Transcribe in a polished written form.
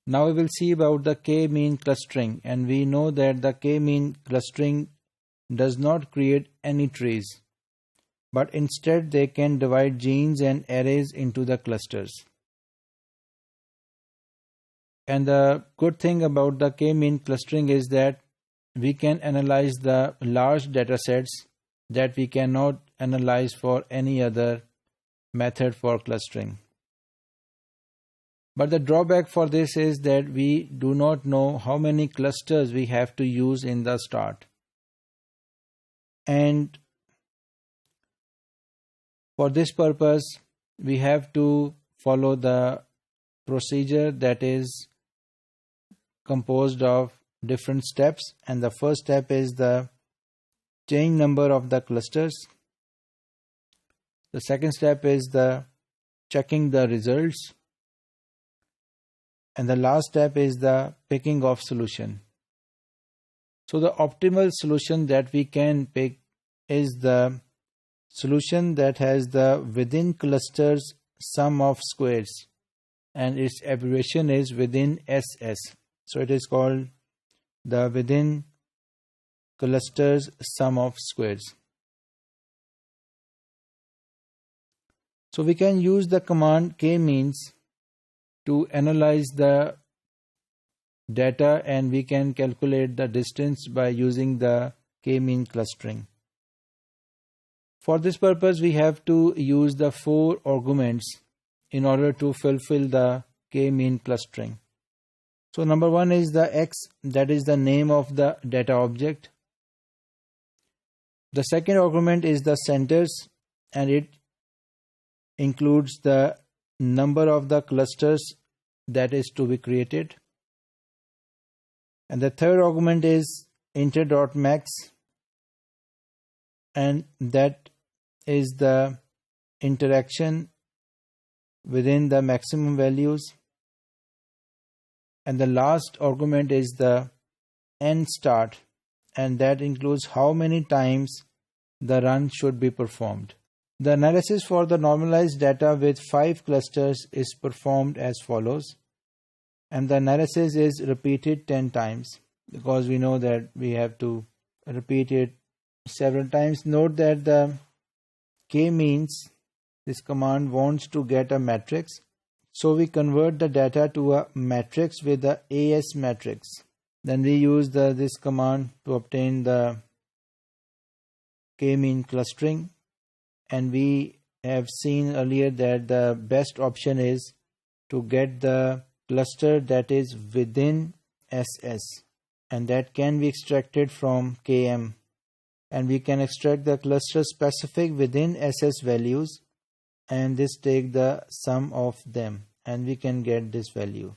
Now we will see about the k-mean clustering, and we know that the k-mean clustering does not create any trees, but instead they can divide genes and arrays into the clusters. And the good thing about the k-mean clustering is that we can analyze the large data sets that we cannot analyze for any other method for clustering. But the drawback for this is that we do not know how many clusters we have to use in the start. And for this purpose, we have to follow the procedure that is composed of different steps. And the first step is the change number of the clusters. The second step is the checking the results. And the last step is the picking of solution. So the optimal solution that we can pick is the solution that has the within clusters sum of squares, and its abbreviation is within SS. So it is called the within clusters sum of squares. So we can use the command k-means to analyze the data, and we can calculate the distance by using the k-mean clustering. For this purpose, we have to use the 4 arguments in order to fulfill the k-mean clustering. So number 1 is the x, that is the name of the data object. The second argument is the centers, and it includes the number of the clusters that is to be created. And the third argument is inter.max, and that is the interaction within the maximum values. And the last argument is the end start, and that includes how many times the run should be performed. The analysis for the normalized data with 5 clusters is performed as follows, and the analysis is repeated 10 times because we know that we have to repeat it several times. Note that the k-means, this command wants to get a matrix, so we convert the data to a matrix with the AS matrix. Then we use this command to obtain the k-mean clustering. And we have seen earlier that the best option is to get the cluster that is within SS, and that can be extracted from KM. And we can extract the cluster specific within SS values, and this take the sum of them, and we can get this value.